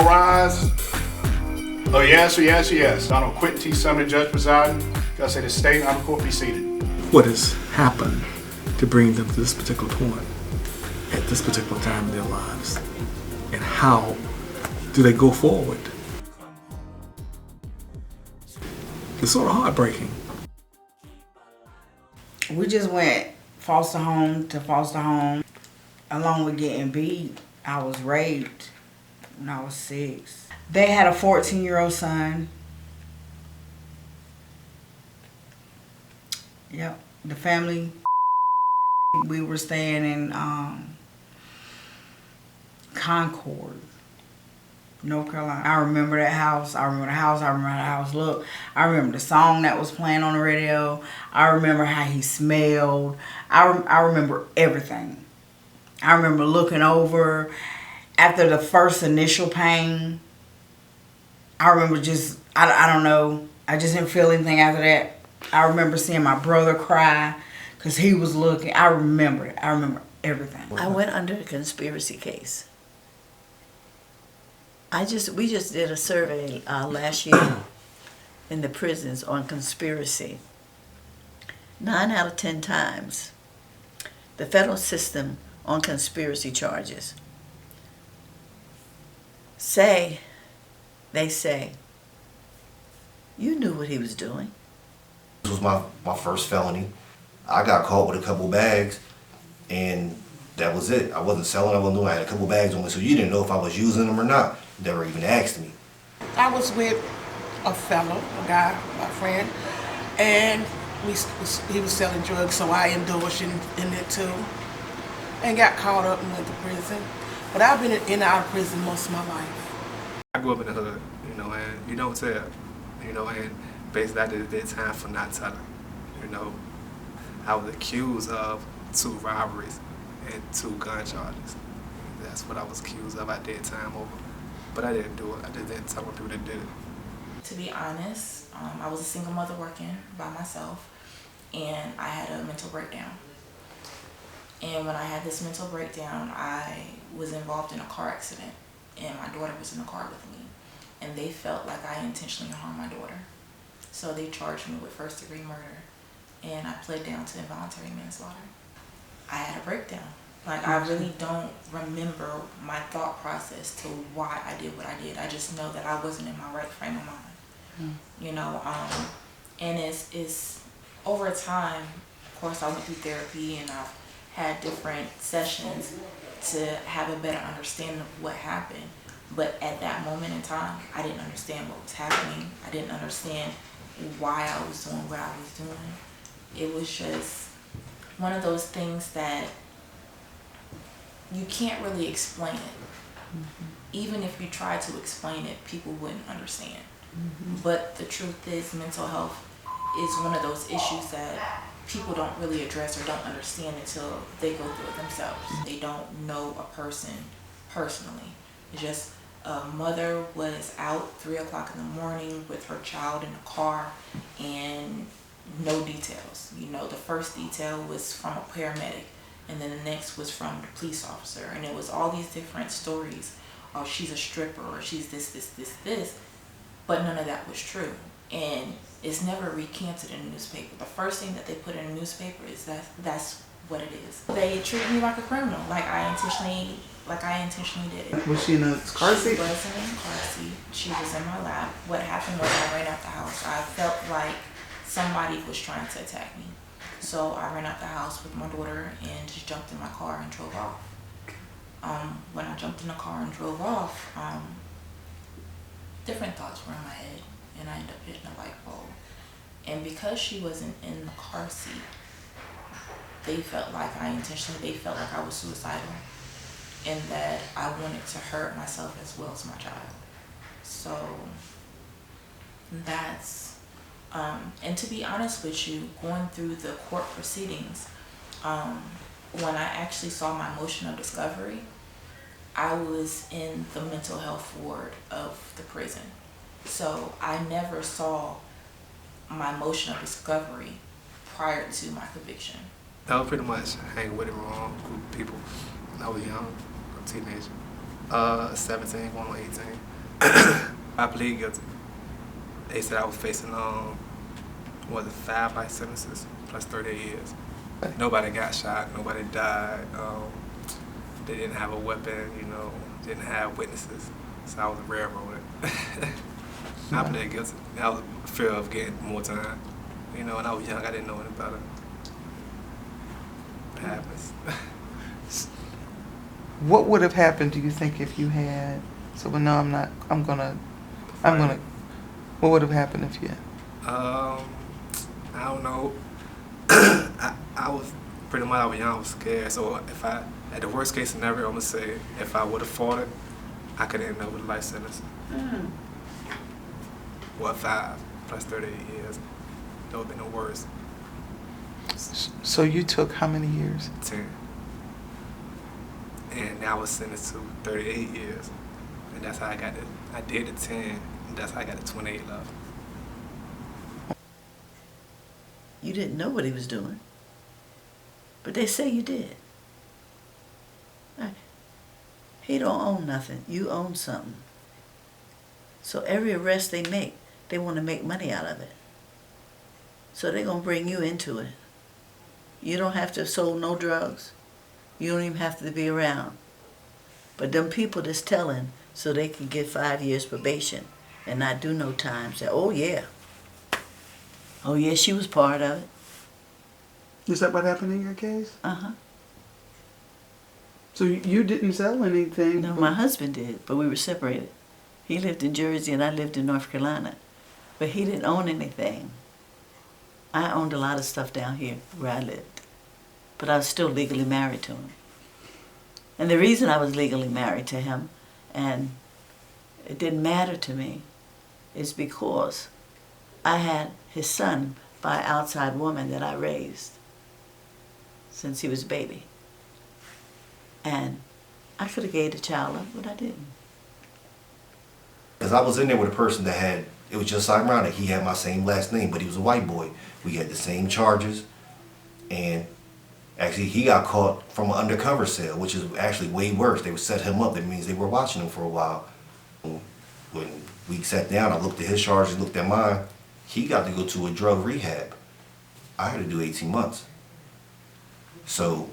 rise. Oh yes, yes, yes. Donald Quentin T. Sumner, Judge presiding. God say the state and the court be seated. What has happened to bring them to this particular point at this particular time in their lives? And how do they go forward? It's sort of heartbreaking. We just went foster home to foster home. Along with getting beat, I was raped when I was 6. They had a 14-year-old son. Yep, the family. We were staying in Concord, North Carolina. I remember that house. I remember the house. I remember how the house looked. I remember the song that was playing on the radio. I remember how he smelled. I remember everything. I remember looking over after the first initial pain. I remember just, I don't know. I just didn't feel anything after that. I remember seeing my brother cry because he was looking. I remember it. I remember everything. I went under a conspiracy case. We just did a survey last year in the prisons on conspiracy. 9 out of 10 times, the federal system on conspiracy charges they say, you knew what he was doing. This was my first felony. I got caught with a couple bags, and that was it. I wasn't selling, I wasn't doing, I had a couple bags on me, so you didn't know if I was using them or not. You never even asked me. I was with a fellow, a guy, my friend, and he was selling drugs, so I indulged in it too, and got caught up and went to prison. But I've been in and out of prison most of my life. I grew up in the hood, and you don't tell, and basically I did time for not telling, I was accused of 2 robberies and 2 gun charges. That's what I was accused of. I did time over, but I didn't do it. I just didn't tell people that did it. To be honest, I was a single mother working by myself, and I had a mental breakdown. And when I had this mental breakdown, I was involved in a car accident, and my daughter was in the car with me, and they felt like I intentionally harmed my daughter. So they charged me with first-degree murder, and I pled down to involuntary manslaughter. I had a breakdown. I really don't remember my thought process to why I did what I did. I just know that I wasn't in my right frame of mind. And it's over time, of course, I went through therapy, and I've had different sessions to have a better understanding of what happened. But at that moment in time, I didn't understand what was happening. I didn't understand why I was doing what I was doing. It was just one of those things that you can't really explain it. Even if you try to explain it, people wouldn't understand. But the truth is, mental health is one of those issues that people don't really address or don't understand until they go through it themselves. They don't know a person personally. It's just a mother was out 3 o'clock in the morning with her child in the car, and no details. The first detail was from a paramedic, and then the next was from the police officer, and it was all these different stories. Oh, she's a stripper, or she's this, but none of that was true. And it's never recanted in the newspaper. The first thing that they put in the newspaper is that's what it is. They treated me like a criminal, like I intentionally did it. Was she in a car seat? She wasn't in a car seat. She was in my lap. What happened was I ran out the house. I felt like somebody was trying to attack me. So I ran out the house with my daughter and just jumped in my car and drove off. When I jumped in the car and drove off, different thoughts were in my head, and I ended up hitting a light pole. And because she wasn't in the car seat, they felt like I was suicidal, and that I wanted to hurt myself as well as my child. So that's, and to be honest with you, going through the court proceedings, when I actually saw my motion of discovery, I was in the mental health ward of the prison. So I never saw my motion of discovery prior to my conviction. I was pretty much hanging with a wrong group of people when I was young, a teenager, 17, going on 18. I plead guilty. They said I was facing 5 life sentences plus 38 years. Nobody got shot. Nobody died. They didn't have a weapon. Didn't have witnesses. So I was railroaded. I plead guilty. I was fear of getting more time. When I was young, I didn't know any better. It happens. What would have happened, do you think, if you had? So, well, no, I'm gonna. What would have happened if you had? I don't know. I was pretty much, I was young, I was scared. So at the worst case scenario, I'm gonna say if I would have fought it, I could end up with a life sentence. Well, 5 plus 38 years. That would have been the worst. So you took how many years? 10. And now I was sentenced to 38 years. And that's how I got it. I did the 10, and that's how I got the 28 left. You didn't know what he was doing, but they say you did. He don't own nothing. You own something. So every arrest they make, they want to make money out of it. So they're going to bring you into it. You don't have to have sold no drugs. You don't even have to be around. But them people that's telling so they can get 5 years probation and not do no time say, oh yeah, she was part of it. Is that what happened in your case? Uh-huh. So you didn't sell anything? No, my husband did, but we were separated. He lived in Jersey and I lived in North Carolina. But he didn't own anything. I owned a lot of stuff down here where I lived. But I was still legally married to him. And the reason I was legally married to him, and it didn't matter to me, is because I had his son by an outside woman that I raised since he was a baby. And I could have gave the child up, but I didn't. Because I was in there with a person that had, it was just ironic, he had my same last name, but he was a white boy. We had the same charges, and actually he got caught from an undercover cell, which is actually way worse. They would set him up, that means they were watching him for a while. When we sat down, I looked at his charges, looked at mine, he got to go to a drug rehab. I had to do 18 months. So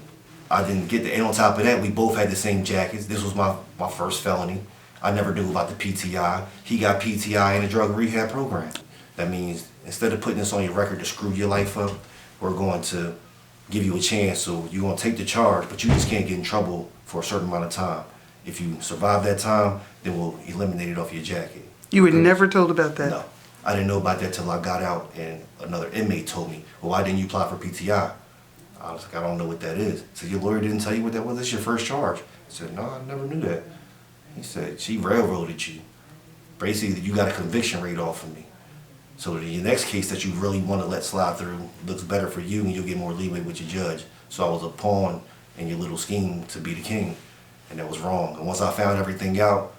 I didn't get the, and on top of that, we both had the same jackets. This was my first felony. I never knew about the PTI. He got PTI in a drug rehab program. That means instead of putting this on your record to screw your life up, we're going to give you a chance. So you're going to take the charge, but you just can't get in trouble for a certain amount of time. If you survive that time, then we'll eliminate it off your jacket. You were never told about that? No. I didn't know about that till I got out and another inmate told me, well, why didn't you apply for PTI? I was like, I don't know what that is. So your lawyer didn't tell you what that was? That's your first charge. I said, no, I never knew that. He said, she railroaded you. Basically, you got a conviction rate off of me. So your next case that you really want to let slide through looks better for you and you'll get more leeway with your judge. So I was a pawn in your little scheme to be the king. And that was wrong. And once I found everything out,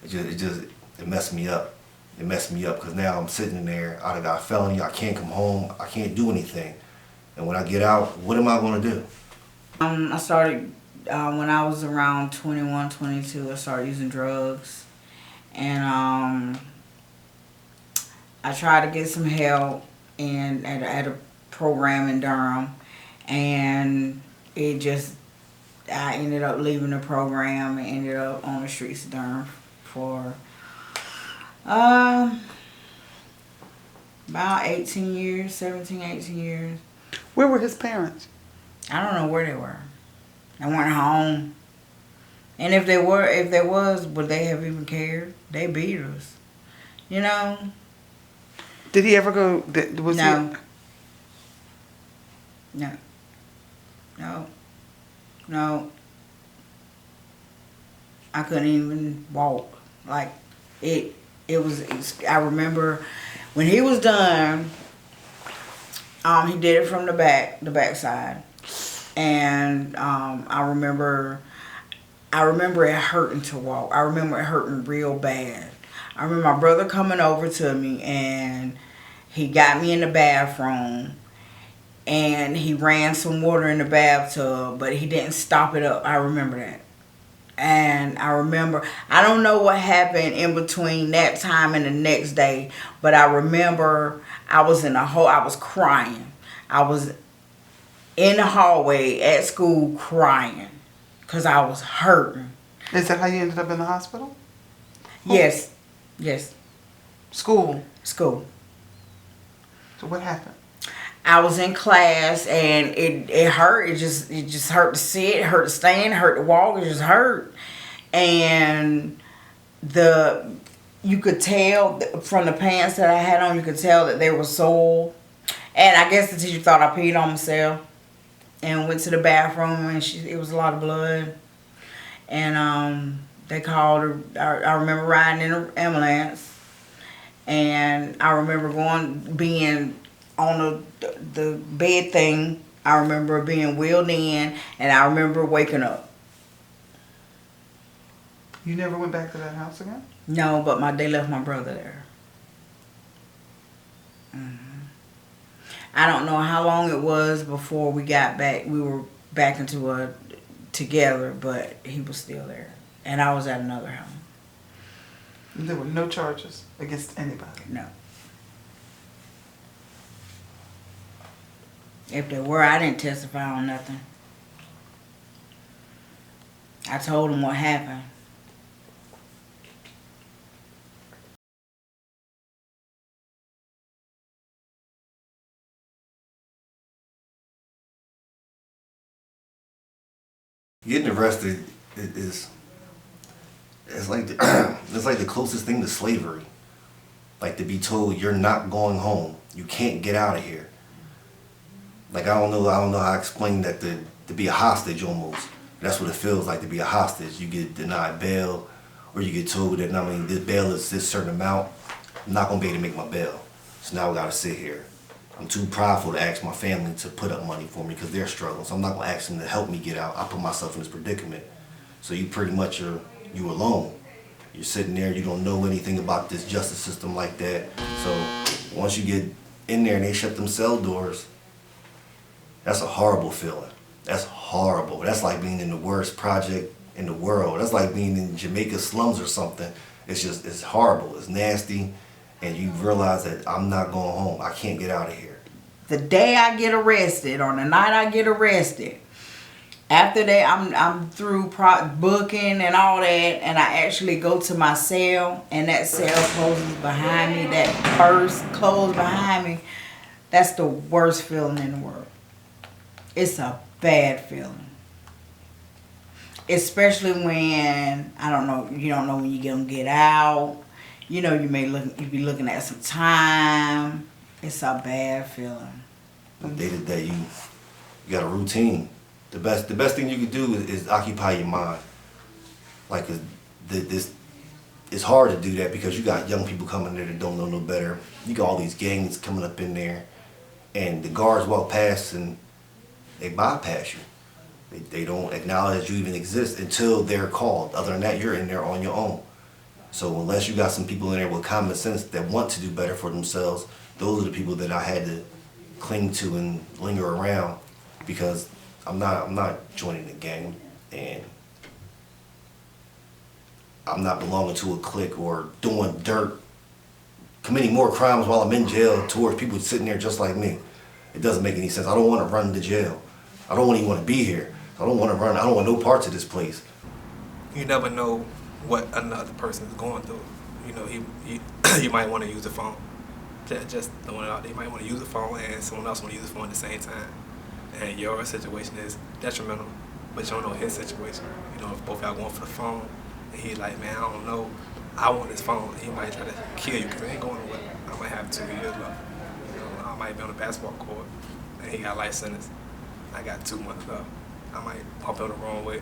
it messed me up. It messed me up because now I'm sitting in there, I got a felony, I can't come home, I can't do anything. And when I get out, what am I going to do? I started, when I was around 21, 22, I started using drugs. And I tried to get some help at a program in Durham. And it just, I ended up leaving the program and ended up on the streets of Durham for about 18 years, 17, 18 years. Where were his parents? I don't know where they were. They weren't home. And if they was, would they have even cared? They beat us. You know? Did he ever go, was No. he? No. No. No. I couldn't even walk. Like, it was, I remember when he was done, he did it from the backside. And I remember it hurting to walk. I remember it hurting real bad. I remember my brother coming over to me and he got me in the bathroom and he ran some water in the bathtub, but he didn't stop it up. I remember that. And I remember, I don't know what happened in between that time and the next day, but I remember I was I was crying. I was in the hallway at school crying because I was hurting. Is that how you ended up in the hospital? Yes, yes, School. school. So what happened? I was in class and it hurt. It just hurt to sit, it hurt to stand, it hurt to walk, it just hurt. And you could tell from the pants that I had on, you could tell that they were soiled. And I guess the teacher thought I peed on myself and went to the bathroom and it was a lot of blood. And they called her. I remember riding in an ambulance. And I remember being on the bed thing. I remember being wheeled in, and I remember waking up. You never went back to that house again? No, but they left my brother there. I don't know how long it was before we got back. We were back together, but he was still there, and I was at another home. There were no charges against anybody. No. If there were, I didn't testify on nothing. I told him what happened. Getting arrested is it's like it's like the closest thing to slavery. Like to be told you're not going home, you can't get out of here. Like I don't know how to explain that to be a hostage almost. That's what it feels like to be a hostage. You get denied bail, or you get told that this bail is this certain amount. I'm not gonna be able to make my bail, so now I gotta sit here. I'm too prideful to ask my family to put up money for me because they're struggling. So I'm not gonna ask them to help me get out. I put myself in this predicament. So you pretty much you alone. You're sitting there. You don't know anything about this justice system like that. So once you get in there and they shut them cell doors, that's a horrible feeling. That's horrible. That's like being in the worst project in the world. That's like being in Jamaica slums or something. It's horrible. It's nasty. And you realize that I'm not going home. I can't get out of here. The day I get arrested, or the night I get arrested, after that I'm through booking and all that, and I actually go to my cell, and that cell closes behind me. That purse closed behind me. That's the worst feeling in the world. It's a bad feeling. Especially when, you don't know when you're gonna get out. You know, you be looking at some time. It's a bad feeling. From day to day, you got a routine. The best thing you can do is occupy your mind. Like it's hard to do that because you got young people coming there that don't know no better. You got all these gangs coming up in there, and the guards walk past and they bypass you. They don't acknowledge you even exist until they're called. Other than that, you're in there on your own. So unless you got some people in there with common sense that want to do better for themselves, those are the people that I had to cling to and linger around, because I'm not joining the gang, and I'm not belonging to a clique or doing dirt, committing more crimes while I'm in jail towards people sitting there just like me. It doesn't make any sense. I don't want to run to jail. I don't even want to be here. I don't want to run. I don't want no parts of this place. You never know what another person is going through. You know, you might want to use the phone. Just throwing it out there. You might want to use the phone, and someone else want to use the phone at the same time. And your situation is detrimental, but you don't know his situation. You know, if both y'all going for the phone, and he's like, man, I don't know, I want this phone. He might try to kill you because it ain't going nowhere. I might have 2 years left. You know, I might be on the basketball court, and he got life sentence. I got 2 months left. I might pump him the wrong way.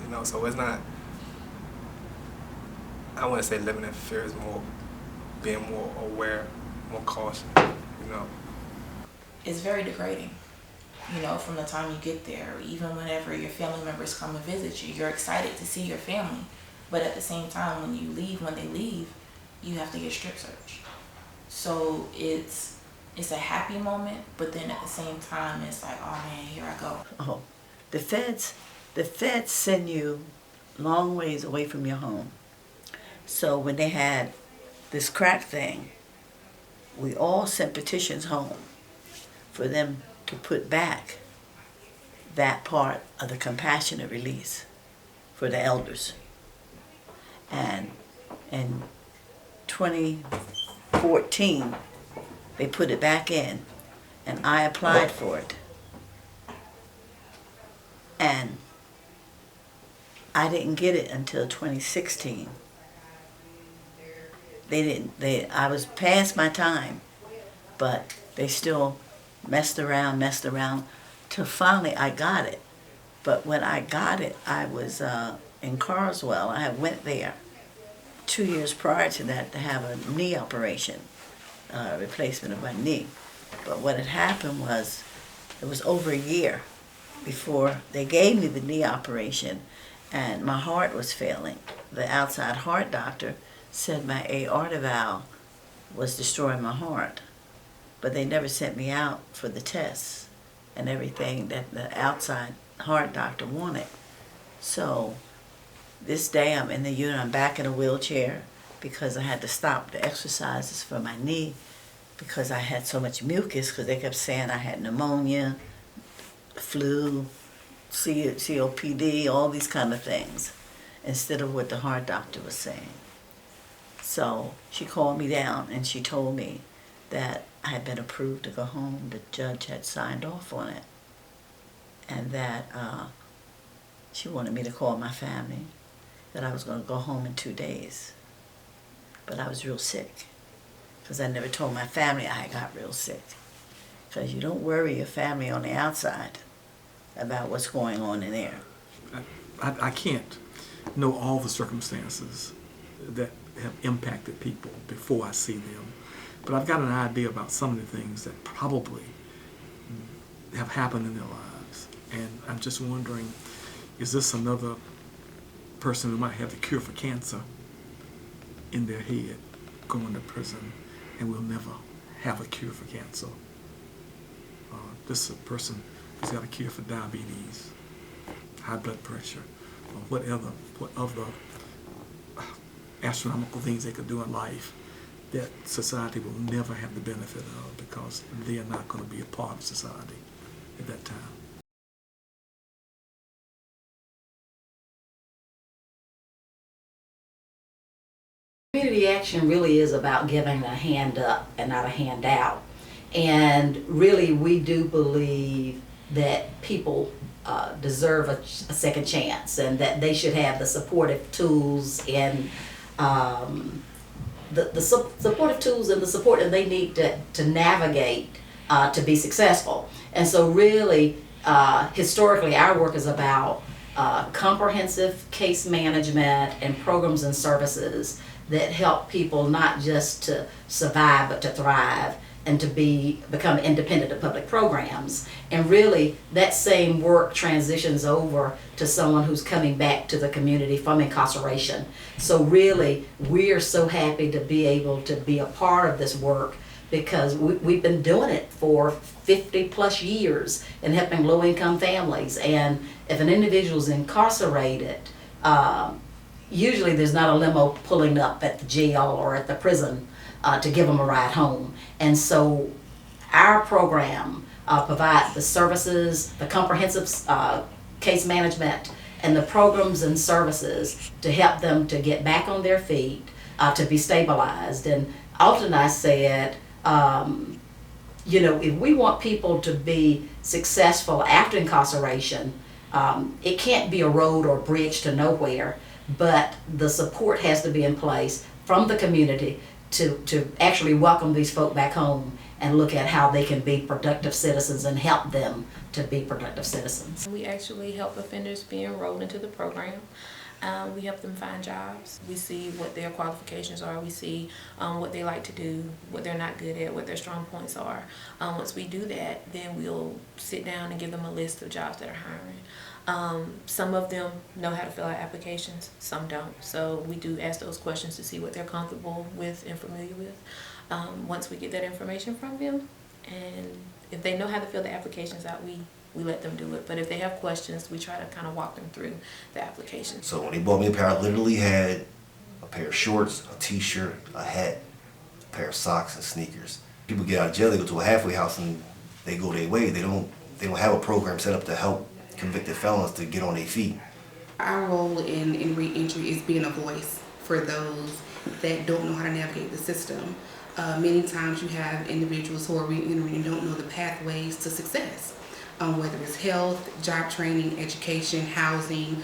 You know, so it's not, I wouldn't say living in fear, is more being more aware, more cautious, you know. It's very degrading, you know, from the time you get there, even whenever your family members come and visit you. You're excited to see your family, but at the same time, when they leave, you have to get strip searched. So it's a happy moment, but then at the same time, it's like, oh man, here I go. Oh, the feds send you long ways away from your home. So when they had this crack thing, we all sent petitions home for them to put back that part of the compassionate release for the elders. And in 2014, they put it back in, and I applied for it. And I didn't get it until 2016. I was past my time, but they still messed around, till finally I got it. But when I got it, I was in Carswell. I had went there 2 years prior to that to have a knee operation, replacement of my knee. But what had happened was, it was over a year before they gave me the knee operation, and my heart was failing. The outside heart doctor said my aorta valve was destroying my heart, but they never sent me out for the tests and everything that the outside heart doctor wanted. So this day I'm in the unit, I'm back in a wheelchair because I had to stop the exercises for my knee because I had so much mucus, because they kept saying I had pneumonia, flu, COPD, all these kind of things, instead of what the heart doctor was saying. So she called me down and she told me that I had been approved to go home. The judge had signed off on it, and that she wanted me to call my family, that I was going to go home in 2 days. But I was real sick, because I never told my family I got real sick. Because you don't worry your family on the outside about what's going on in there. I can't know all the circumstances that have impacted people before I see them, but I've got an idea about some of the things that probably have happened in their lives. And I'm just wondering, is this another person who might have the cure for cancer in their head going to prison and will never have a cure for cancer? This is a person who's got a cure for diabetes, high blood pressure, or what other astronomical things they could do in life that society will never have the benefit of, because they are not going to be a part of society at that time. Community action really is about giving a hand up and not a handout. And really, we do believe that people deserve a second chance, and that they should have the supportive tools and the supportive tools and the support that they need to navigate to be successful. And so really, historically, our work is about comprehensive case management and programs and services that help people not just to survive but to thrive and to become independent of public programs. And really, that same work transitions over to someone who's coming back to the community from incarceration. So really, we are so happy to be able to be a part of this work, because we've been doing it for 50 plus years and helping low-income families. And if an individual's incarcerated, usually there's not a limo pulling up at the jail or at the prison to give them a ride home. And so our program provides the services, the comprehensive case management, and the programs and services to help them to get back on their feet, to be stabilized. And often I said, if we want people to be successful after incarceration, it can't be a road or bridge to nowhere, but the support has to be in place from the community to actually welcome these folk back home and look at how they can be productive citizens and help them to be productive citizens. We actually help offenders be enrolled into the program. We help them find jobs. We see what their qualifications are. We see what they like to do, what they're not good at, what their strong points are. Once we do that, then we'll sit down and give them a list of jobs that are hiring. Some of them know how to fill out applications, some don't. So we do ask those questions to see what they're comfortable with and familiar with. Once we get that information from them, and if they know how to fill the applications out, we we let them do it. But if they have questions, we try to kind of walk them through the application. So when they bought me a pair, I literally had a pair of shorts, a t-shirt, a hat, a pair of socks, and sneakers. People get out of jail, they go to a halfway house and they go their way. They don't have a program set up to help convicted felons to get on their feet. Our role in reentry is being a voice for those that don't know how to navigate the system. Many times you have individuals who are reentering and don't know the pathways to success, whether it's health, job training, education, housing.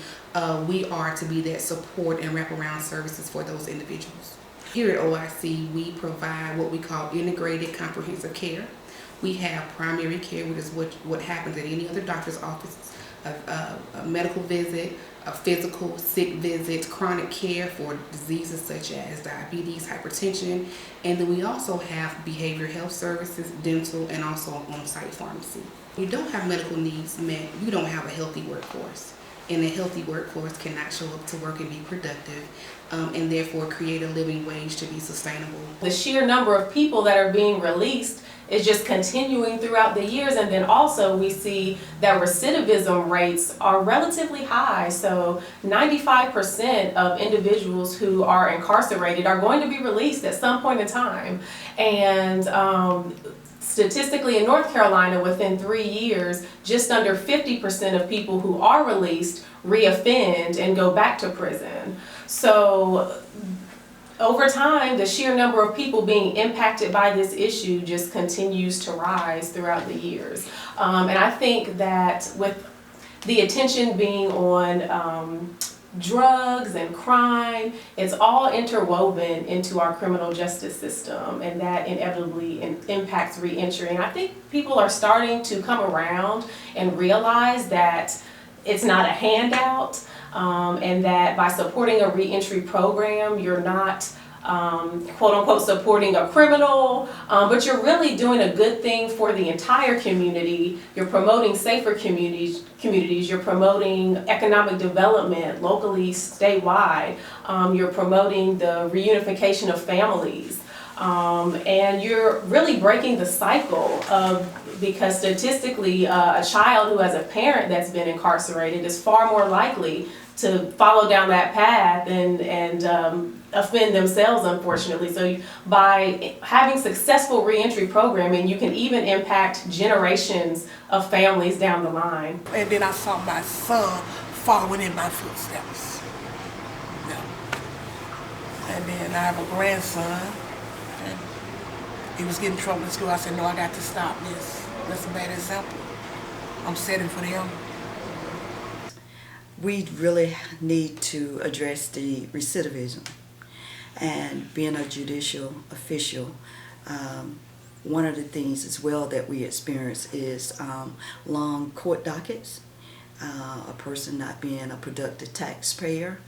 We are to be that support and wraparound services for those individuals. Here at OIC, we provide what we call integrated comprehensive care. We have primary care, which is what happens at any other doctor's office, a medical visit, a physical, sick visit, chronic care for diseases such as diabetes, hypertension, and then we also have behavioral health services, dental, and also on-site pharmacy. If you don't have medical needs met, you don't have a healthy workforce. And a healthy workforce cannot show up to work and be productive, and therefore create a living wage to be sustainable. The sheer number of people that are being released is just continuing throughout the years, and then also we see that recidivism rates are relatively high. So 95% of individuals who are incarcerated are going to be released at some point in time. And statistically in North Carolina, within 3 years, just under 50% of people who are released reoffend and go back to prison. So over time, the sheer number of people being impacted by this issue just continues to rise throughout the years. And I think that with the attention being on drugs and crime, it's all interwoven into our criminal justice system, and that inevitably impacts reentry. And I think people are starting to come around and realize that it's not a handout, and that by supporting a reentry program, you're not quote unquote supporting a criminal, but you're really doing a good thing for the entire community. You're promoting safer communities, you're promoting economic development locally, statewide, you're promoting the reunification of families, and you're really breaking the cycle because statistically a child who has a parent that's been incarcerated is far more likely to follow down that path and offend themselves, unfortunately. So by having successful reentry programming, you can even impact generations of families down the line. And then I saw my son following in my footsteps. Yeah. And then I have a grandson, and he was getting in trouble in school. I said, no, I got to stop this. That's a bad example. I'm setting for them. We really need to address the recidivism. And being a judicial official, one of the things as well that we experience is long court dockets, a person not being a productive taxpayer.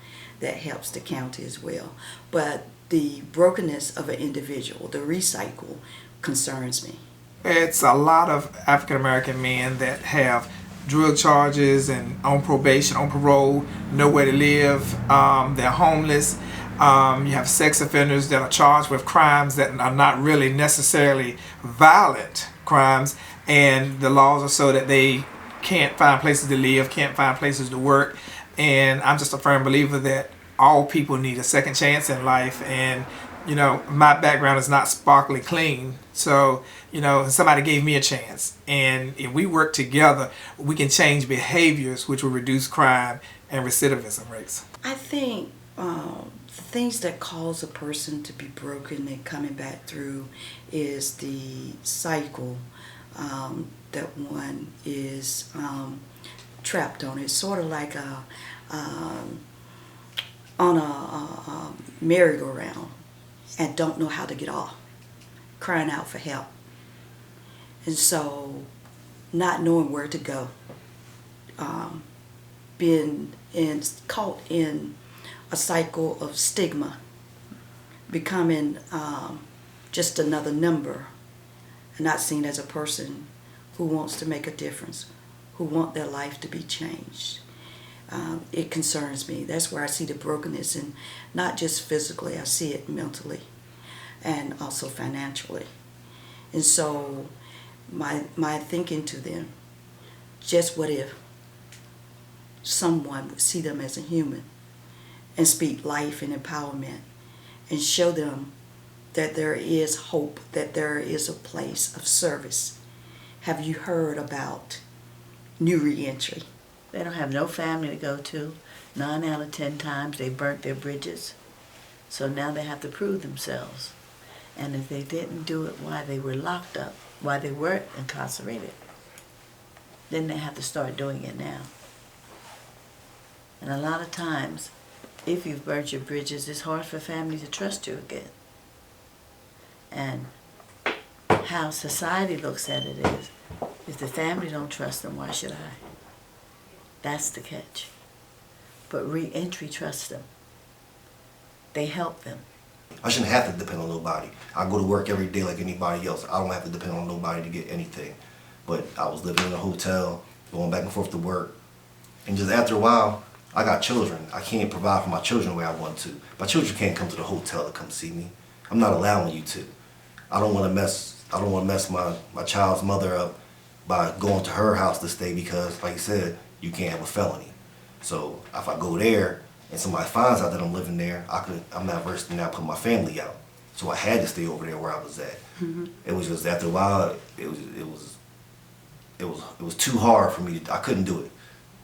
That helps the county as well. But the brokenness of an individual, the recycle, concerns me. It's a lot of African American men that have drug charges and on probation, on parole, nowhere to live, they're homeless. You have sex offenders that are charged with crimes that are not really necessarily violent crimes, and the laws are so that they can't find places to live, can't find places to work. And I'm just a firm believer that all people need a second chance in life. And you know, my background is not sparkly clean, so you know, somebody gave me a chance, and if we work together, we can change behaviors which will reduce crime and recidivism rates. I think things that cause a person to be broken and coming back through is the cycle that one is trapped on. It's sort of like on a merry-go-round and don't know how to get off, crying out for help. And so not knowing where to go, being caught in a cycle of stigma, becoming just another number and not seen as a person who wants to make a difference, who want their life to be changed. It concerns me. That's where I see the brokenness, and not just physically, I see it mentally and also financially. And so my thinking to them, just what if someone would see them as a human and speak life and empowerment and show them that there is hope, that there is a place of service. Have you heard about new reentry? They don't have no family to go to. 9 out of 10 times they burnt their bridges. So now they have to prove themselves. And if they didn't do it while they were locked up, while they were incarcerated, then they have to start doing it now. And a lot of times, if you've burnt your bridges, it's hard for family to trust you again. And how society looks at it is, if the family don't trust them, why should I? That's the catch. But re-entry trusts them. They help them. I shouldn't have to depend on nobody. I go to work every day like anybody else. I don't have to depend on nobody to get anything. But I was living in a hotel, going back and forth to work. And just after a while, I got children. I can't provide for my children the way I want to. My children can't come to the hotel to come see me. I'm not allowing you to. I don't want to mess my child's mother up by going to her house to stay because, like you said, you can't have a felony. So if I go there and somebody finds out that I'm living there, I'm not versed in that, put my family out. So I had to stay over there where I was at. Mm-hmm. It was just after a while, it was too hard for me. I couldn't do it.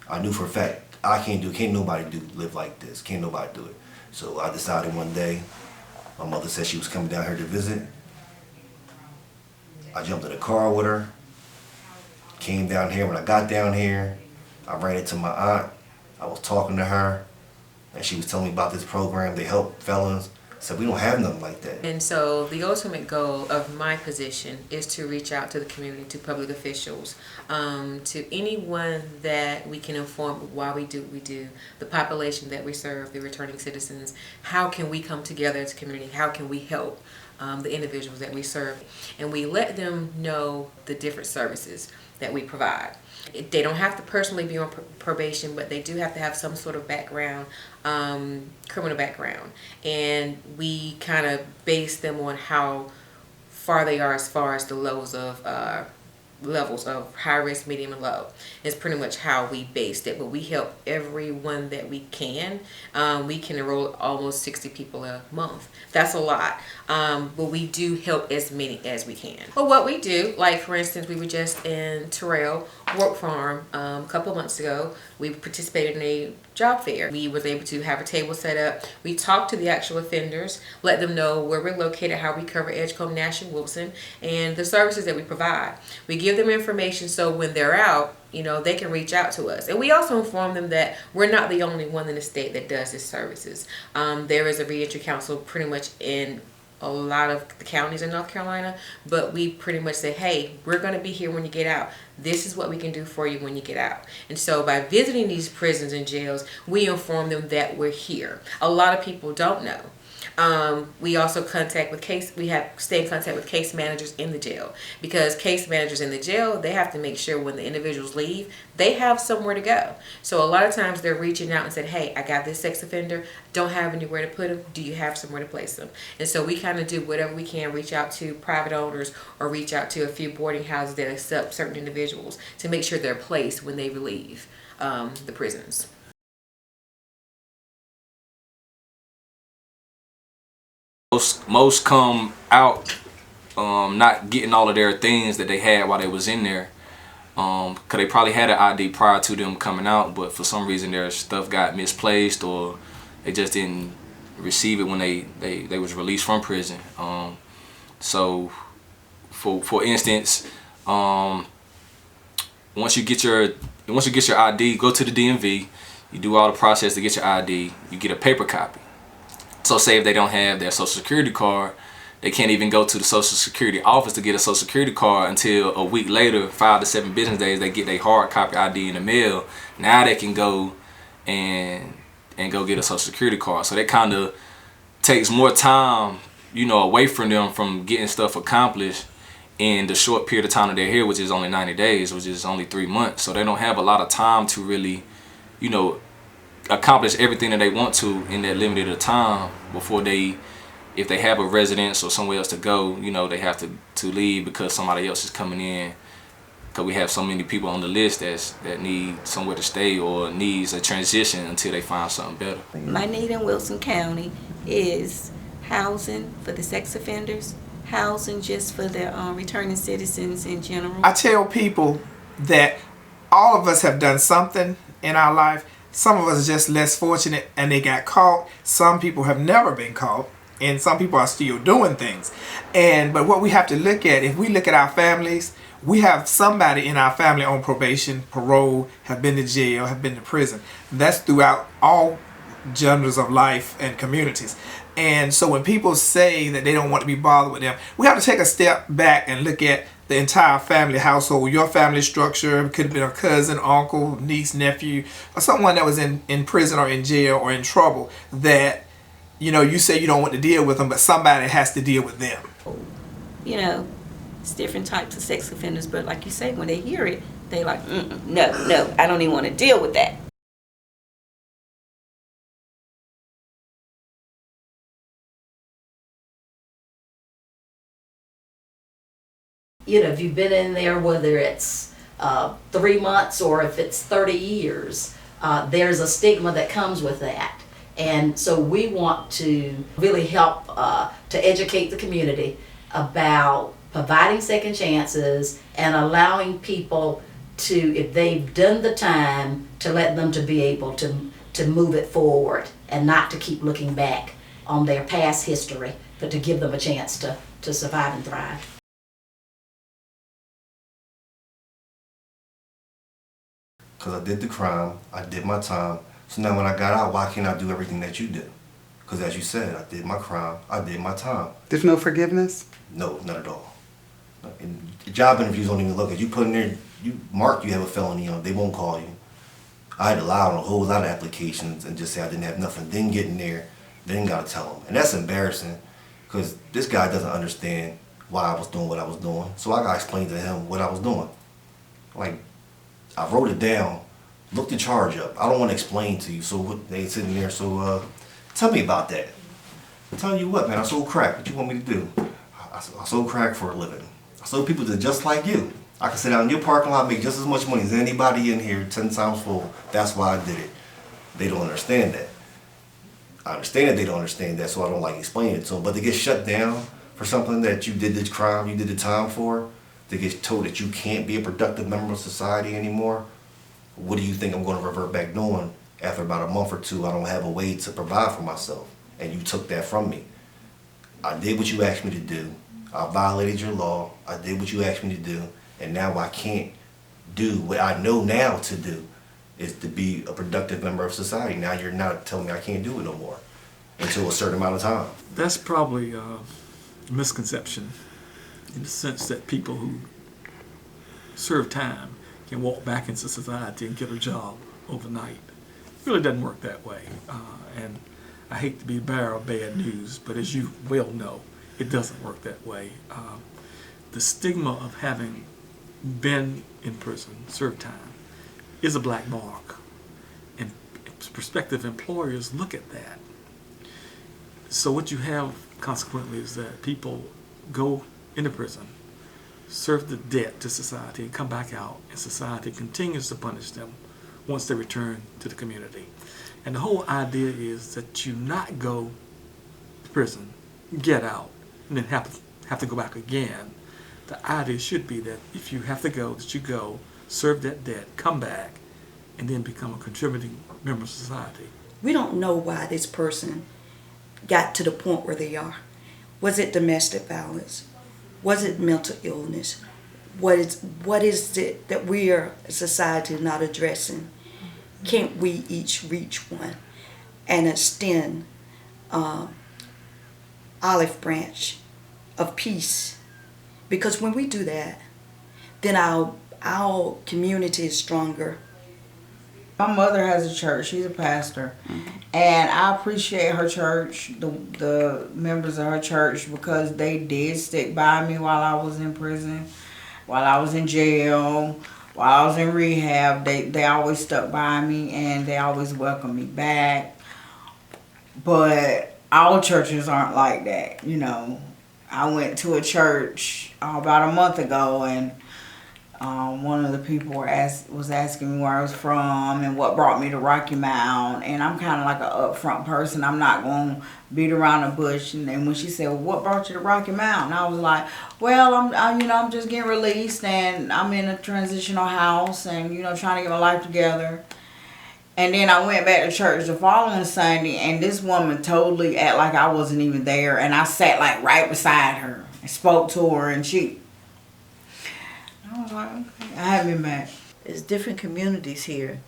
I knew for a fact can't nobody live like this. Can't nobody do it. So I decided one day, my mother said she was coming down here to visit. I jumped in the car with her, came down here. When I got down here, I ran into my aunt. I was talking to her, and she was telling me about this program. They help felons. I said, we don't have nothing like that. And so the ultimate goal of my position is to reach out to the community, to public officials, to anyone that we can inform why we do what we do, the population that we serve, the returning citizens. How can we come together as a community? How can we help the individuals that we serve? And we let them know the different services that we provide. They don't have to personally be on probation, but they do have to have some sort of background, criminal background. And we kind of base them on how far they are as far as the levels of high risk, medium, and low. It's pretty much how we based it, but we help everyone that we can. We can enroll almost 60 people a month. That's a lot, but we do help as many as we can. But what we do, like for instance, we were just in Terrell Work Farm a couple of months ago. We participated in a job fair. We was able to have a table set up. We talked to the actual offenders, let them know where we're located, how we cover Edgecombe, Nash, and Wilson, and the services that we provide. We give them information so when they're out, you know, they can reach out to us. And we also inform them that we're not the only one in the state that does this services. There is a reentry council pretty much in a lot of the counties in North Carolina, but we pretty much say, hey, we're going to be here when you get out. This is what we can do for you when you get out. And so by visiting these prisons and jails, we inform them that we're here. A lot of people don't know. We also stay in contact with case managers in the jail, because case managers in the jail, they have to make sure when the individuals leave, they have somewhere to go. So a lot of times they're reaching out and said, hey, I got this sex offender, don't have anywhere to put them. Do you have somewhere to place them? And so we kind of do whatever we can, reach out to private owners or reach out to a few boarding houses that accept certain individuals to make sure they're placed when they leave the prisons. Most come out not getting all of their things that they had while they was in there, because they probably had an ID prior to them coming out, but for some reason their stuff got misplaced or they just didn't receive it when they was released from prison. So for instance, once you get your ID, go to the DMV, you do all the process to get your ID, you get a paper copy. So say if they don't have their social security card, they can't even go to the social security office to get a social security card until a week later, 5 to 7 business days, they get their hard copy ID in the mail. Now they can go and go get a social security card. So that kind of takes more time, you know, away from them from getting stuff accomplished in the short period of time that they're here, which is only 90 days, which is only 3 months. So they don't have a lot of time to really, you know, accomplish everything that they want to in that limited time before if they have a residence or somewhere else to go, you know, they have to leave because somebody else is coming in because we have so many people on the list that need somewhere to stay or needs a transition until they find something better. My need in Wilson County is housing for the sex offenders, housing just for the returning citizens in general. I tell people that all of us have done something in our life. Some of us are just less fortunate and they got caught. Some people have never been caught, and some people are still doing things. But what we have to look at, if we look at our families, we have somebody in our family on probation, parole, have been to jail, have been to prison. That's throughout all genders of life and communities. And so when people say that they don't want to be bothered with them, we have to take a step back and look at the entire family household. Your family structure could have been a cousin, uncle, niece, nephew, or someone that was in prison or in jail or in trouble that, you know, you say you don't want to deal with them, but somebody has to deal with them. You know, it's different types of sex offenders, but like you say, when they hear it, they like, no, I don't even want to deal with that. You know, if you've been in there, whether it's 3 months or if it's 30 years, there's a stigma that comes with that. And so we want to really help to educate the community about providing second chances and allowing people to, if they've done the time, to let them to be able to move it forward and not to keep looking back on their past history, but to give them a chance to survive and thrive. Because I did the crime, I did my time. So now when I got out, why can't I do everything that you did? Because as you said, I did my crime, I did my time. There's no forgiveness? No, not at all. And job interviews don't even look at you. Put in there, you mark you have a felony on, they won't call you. I had to lie on a whole lot of applications and just say I didn't have nothing. Didn't get in there, then gotta tell them. And that's embarrassing because this guy doesn't understand why I was doing what I was doing. So I gotta explain to him what I was doing. Like, I wrote it down, looked the charge up. I don't want to explain to you, so what they sitting there, so tell me about that. I'm telling you what, man, I sold crack. What you want me to do? I sold crack for a living. I sold people that just like you. I can sit out in your parking lot, make just as much money as anybody in here, 10 times full. That's why I did it. They don't understand that. I understand that they don't understand that, so I don't like explaining it to them. But to get shut down for something that you did this crime, you did the time for, to get told that you can't be a productive member of society anymore, what do you think I'm going to revert back doing after about a month or two? I don't have a way to provide for myself, and you took that from me. I did what you asked me to do. I violated your law. I did what you asked me to do, and now I can't do what I know now to do, is to be a productive member of society. Now you're not telling me I can't do it no more until a certain amount of time. That's probably a misconception, in the sense that people who serve time can walk back into society and get a job overnight. It really doesn't work that way. And I hate to be a bearer of bad news, but as you well know, it doesn't work that way. The stigma of having been in prison, served time, is a black mark. And prospective employers look at that. So what you have consequently is that people go into prison, serve the debt to society, and come back out, and society continues to punish them once they return to the community. And the whole idea is that you not go to prison, get out, and then have to go back again. The idea should be that if you have to go, that you go, serve that debt, come back, and then become a contributing member of society. We don't know why this person got to the point where they are. Was it domestic violence? Was it mental illness? What is it that we are a society not addressing? Can't we each reach one and extend olive branch of peace? Because when we do that, then our community is stronger. My mother has a church. She's a pastor. And I appreciate her church, the members of her church, because they did stick by me while I was in prison, while I was in jail, while I was in rehab. They always stuck by me, and they always welcomed me back. But all churches aren't like that, you know. I went to a church about a month ago, and One of the people was asking me where I was from and what brought me to Rocky Mount, and I'm kind of like an upfront person. I'm not going to beat around the bush. And then when she said, well, what brought you to Rocky Mount? And I was like, well, I'm just getting released, and I'm in a transitional house, and trying to get my life together. And then I went back to church the following Sunday, and this woman totally act like I wasn't even there, and I sat like right beside her and spoke to her, and I was like, okay, I haven't been back. There's different communities here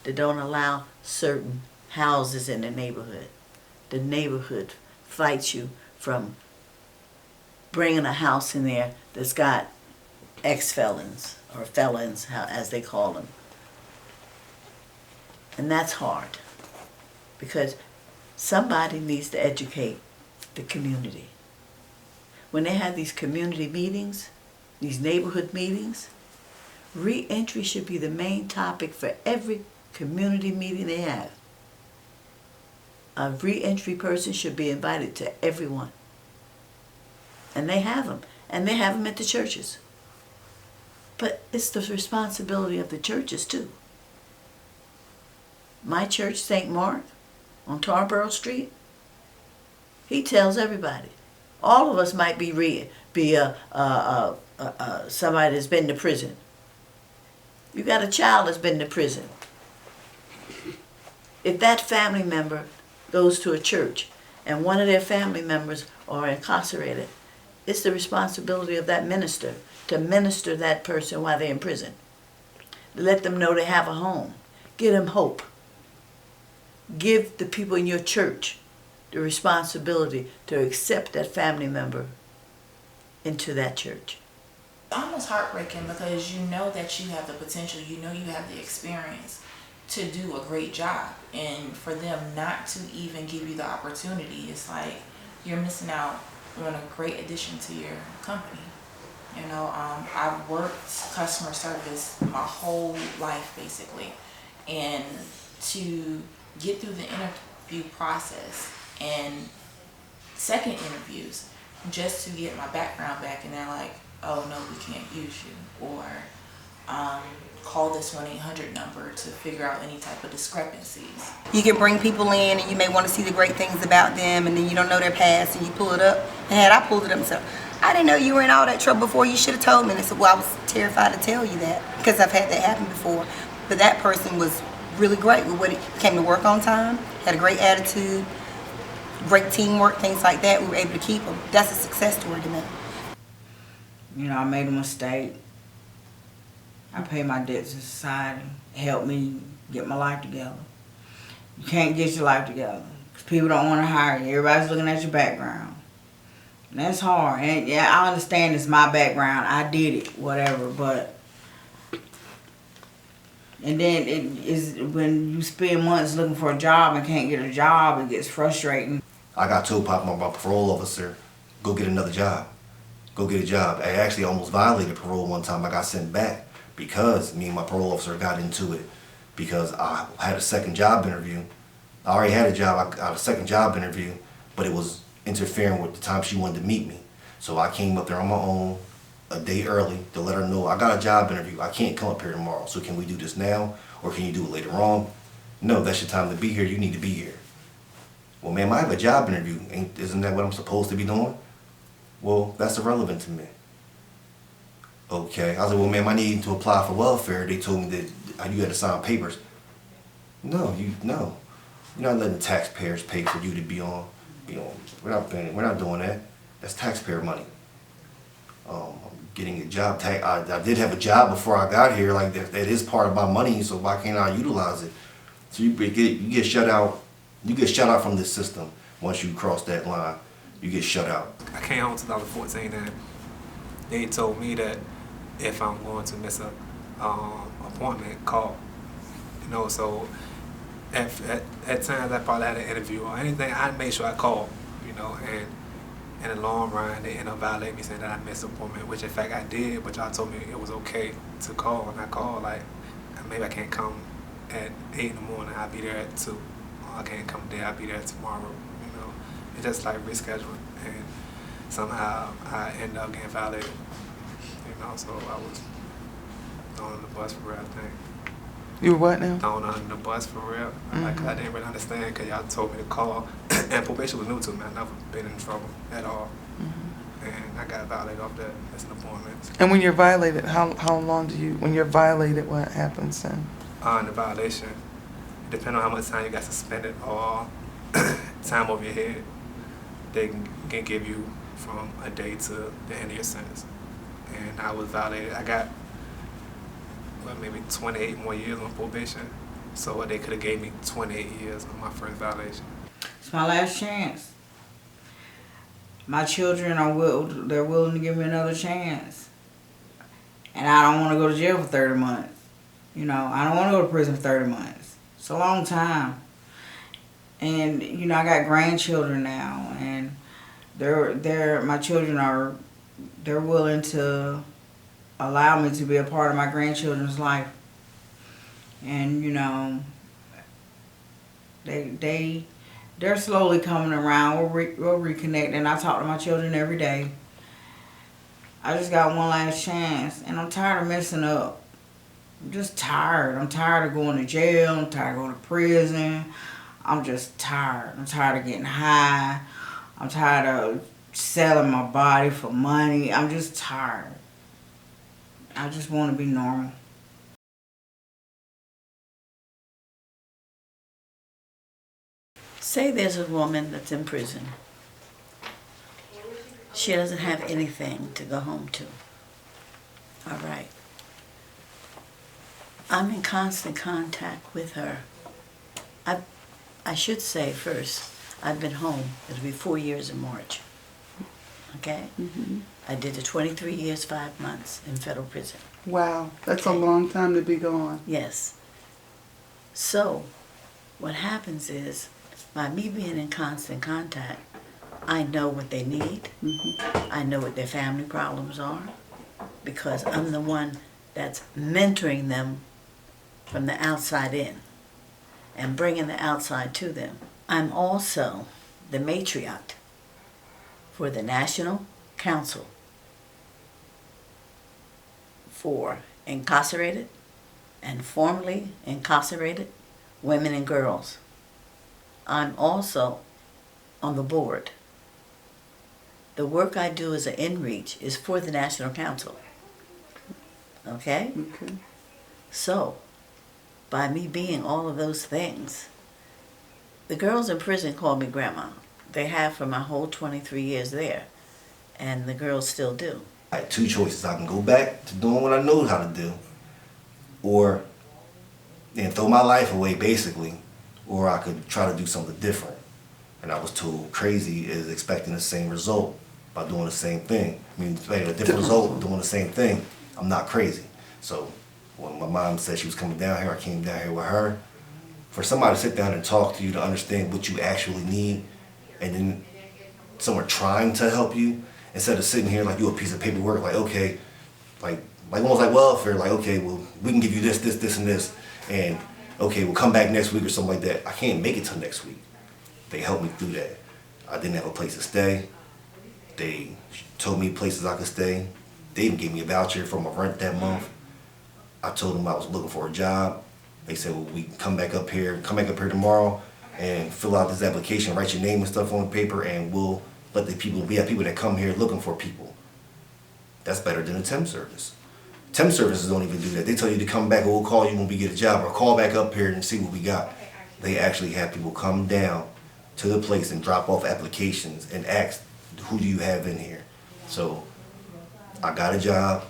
that don't allow certain houses in the neighborhood. The neighborhood fights you from bringing a house in there that's got ex-felons or felons, as they call them. And that's hard because somebody needs to educate the community. When they have these community meetings, these neighborhood meetings, re-entry should be the main topic for every community meeting they have. A re-entry person should be invited to everyone. And they have them. And they have them at the churches. But it's the responsibility of the churches too. My church, St. Mark, on Tarboro Street, he tells everybody. All of us might be somebody that's been to prison. You got a child that's been to prison. If that family member goes to a church and one of their family members are incarcerated, it's the responsibility of that minister to minister that person while they're in prison. Let them know they have a home. Give them hope. Give the people in your church the responsibility to accept that family member into that church. It's almost heartbreaking because you know that you have the potential, you know you have the experience to do a great job, and for them not to even give you the opportunity, it's like you're missing out on a great addition to your company. I've worked customer service my whole life basically, and to get through the interview process and second interviews just to get my background back, and they're like, oh no, we can't use you, or call this 1-800 number to figure out any type of discrepancies. You can bring people in and you may want to see the great things about them, and then you don't know their past and you pull it up. And had I pulled it up and said, I didn't know you were in all that trouble before, you should have told me. And I said, well, I was terrified to tell you that because I've had that happen before. But that person was really great with what he came to work on time, had a great attitude, great teamwork, things like that. We were able to keep him. That's a success story to me. I made a mistake. I paid my debts to society. It helped me get my life together. You can't get your life together because people don't want to hire you. Everybody's looking at your background. And that's hard. And yeah, I understand it's my background. I did it, whatever, but and then it is when you spend months looking for a job and can't get a job, it gets frustrating. I got told by my parole officer, go get another job. Go get a job. I actually almost violated parole one time. I got sent back because me and my parole officer got into it because I had a second job interview. I already had a job. I had a second job interview, but it was interfering with the time she wanted to meet me. So I came up there on my own a day early to let her know I got a job interview. I can't come up here tomorrow. So can we do this now or can you do it later on? No, that's your time to be here. You need to be here. Well, ma'am, I have a job interview. Isn't that what I'm supposed to be doing? Well, that's irrelevant to me. Okay. I was like, well, ma'am, I need to apply for welfare. They told me that you had to sign papers. No, no. You're not letting the taxpayers pay for you to be on. We're not paying. We're not doing that. That's taxpayer money. I'm getting a job. I did have a job before I got here. Like that is part of my money. So why can't I utilize it? So you get shut out. You get shut out from this system once you cross that line. You get shut out. I came home in 2014 and they told me that if I'm going to miss a appointment, call. So at times I probably had an interview or anything, I made sure I called, and in the long run they ended up violating me saying that I missed an appointment, which in fact I did, but y'all told me it was okay to call, and I called like, maybe I can't come at 8 in the morning, I'll be there at 2. Or I can't come today, I'll be there tomorrow. It's just like rescheduling, and somehow I ended up getting violated. So thrown on the bus for real, I think. You were what now? Thrown on the bus for real. Like, I didn't really understand because y'all told me to call. And probation was new to me. I never been in trouble at all. And I got violated off that as an informant. And when you're violated, how long do you, when you're violated, what happens then? The violation, depending on how much time you got suspended or time over your head, they can give you from a day to the end of your sentence. And I was violated. I got maybe 28 more years on probation. So they could have gave me 28 years on my first violation. It's my last chance. My children they're willing to give me another chance. And I don't want to go to jail for 30 months. You know, I don't want to go to prison for 30 months. It's a long time. And, you know, I got grandchildren now, and my children they're willing to allow me to be a part of my grandchildren's life. And, you know, they're slowly coming around. We'll reconnect, and I talk to my children every day. I just got one last chance, and I'm tired of messing up. I'm just tired. I'm tired of going to jail. I'm tired of going to prison. I'm just tired. I'm tired of getting high. I'm tired of selling my body for money. I'm just tired. I just want to be normal. Say there's a woman that's in prison. She doesn't have anything to go home to. All right. I'm in constant contact with her. I should say first, I've been home. It'll be 4 years in March. Okay? I did the 23 years, 5 months in federal prison. Wow, that's a long time to be gone. Yes. So, what happens is, by me being in constant contact, I know what they need. I know what their family problems are, because I'm the one that's mentoring them from the outside in and bringing the outside to them. I'm also the matriarch for the National Council for Incarcerated and Formerly Incarcerated Women and Girls. I'm also on the board. The work I do as an in-reach is for the National Council. Okay? Okay. So, by me being all of those things, the girls in prison call me grandma. They have for my whole 23 years there, and the girls still do. I had two choices. I can go back to doing what I know how to do, or throw my life away basically, or I could try to do something different. And I was told crazy is expecting the same result by doing the same thing. I mean, expecting a different result doing the same thing. I'm not crazy. So when my mom said she was coming down here, I came down here with her. For somebody to sit down and talk to you to understand what you actually need, and then someone trying to help you, instead of sitting here like you a piece of paperwork, like, okay, like almost like welfare, like, okay, well, we can give you this, and this, and okay, we'll come back next week or something like that. I can't make it till next week. They helped me through that. I didn't have a place to stay. They told me places I could stay. They even gave me a voucher for my rent that month. I told them I was looking for a job. They said, well, we come back up here tomorrow and fill out this application, write your name and stuff on the paper, and we'll let we have people that come here looking for people. That's better than a temp service. Temp services don't even do that. They tell you to come back and we'll call you when we get a job, or call back up here and see what we got. They actually have people come down to the place and drop off applications and ask, who do you have in here? So I got a job.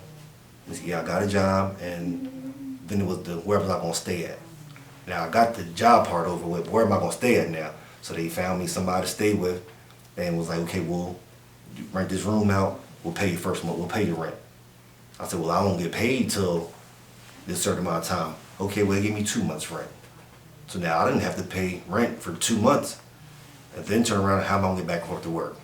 Yeah, I got a job, and then it was where was I gonna stay at? Now I got the job part over with, where am I gonna stay at now? So they found me somebody to stay with and was like, okay, we'll rent this room out, we'll pay you first month, we'll pay you rent. I said, well, I won't get paid till this certain amount of time. Okay, well, they gave me 2 months rent. So now I didn't have to pay rent for 2 months, and then turn around and how am I gonna get back to work?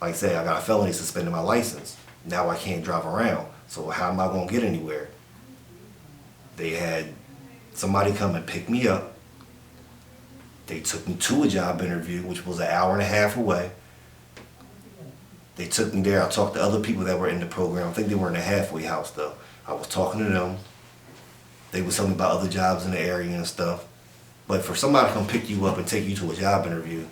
Like I said, I got a felony suspending my license. Now I can't drive around. So how am I gonna get anywhere? They had somebody come and pick me up. They took me to a job interview, which was 1.5 hours away. They took me there. I talked to other people that were in the program. I think they were in the halfway house though. I was talking to them. They would tell me about other jobs in the area and stuff. But for somebody to come pick you up and take you to a job interview,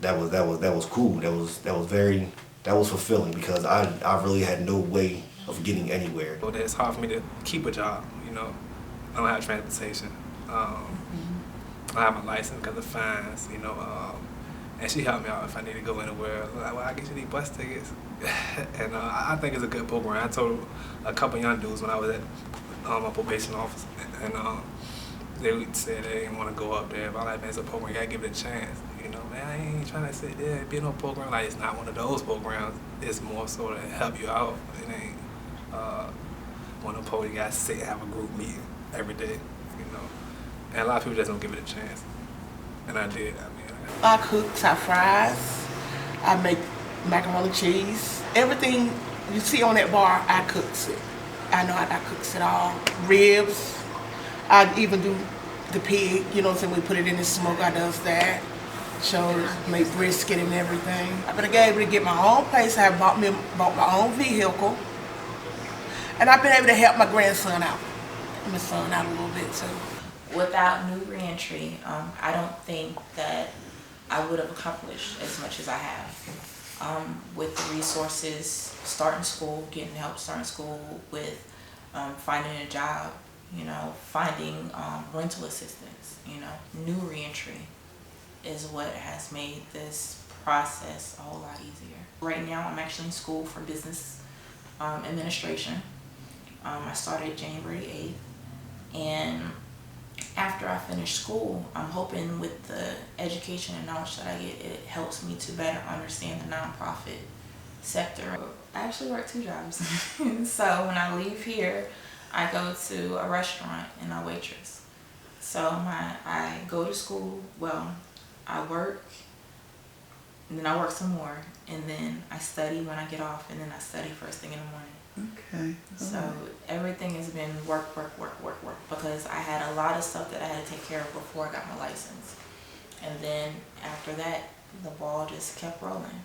that was cool. That was fulfilling because I really had no way of getting anywhere. Well, it's hard for me to keep a job, you know. I don't have transportation. I have my license because of fines, you know. And she helped me out if I need to go anywhere. Like, well, I get you these bus tickets. And I think it's a good program. I told a couple young dudes when I was at my probation office, and they said they didn't want to go up there. But I'm like, man, it's a program, you gotta give it a chance. You know, man, I ain't trying to sit there and be in no program. Like, it's not one of those programs. It's more so to help you out. It ain't one of the programs you gotta sit and have a group meeting every day, you know. And a lot of people just don't give it a chance. And I did. I cook, I fries, I make macaroni and cheese. Everything you see on that bar, I cooks it. I know I cooks it all. Ribs, I even do the pig, you know what I'm saying? We put it in the smoke, I does that. So make brisket and everything. I've been able to get my own place. I bought my own vehicle. And I've been able to help my grandson out. My son out a little bit too. Without New Reentry, I don't think that I would have accomplished as much as I have. With the resources, starting school, getting help starting school, with finding a job, you know, finding rental assistance, you know, New Reentry is what has made this process a whole lot easier. Right now, I'm actually in school for business administration. I started January 8th, and after I finish school, I'm hoping with the education and knowledge that I get, it helps me to better understand the nonprofit sector. I actually work 2 jobs. So when I leave here, I go to a restaurant and I waitress. So I go to school, well, I work, and then I work some more, and then I study when I get off, and then I study first thing in the morning. Okay. So everything has been work, because I had a lot of stuff that I had to take care of before I got my license. And then after that, the ball just kept rolling.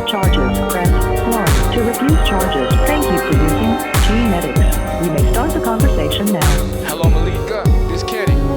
Charges, press 1. To refuse charges,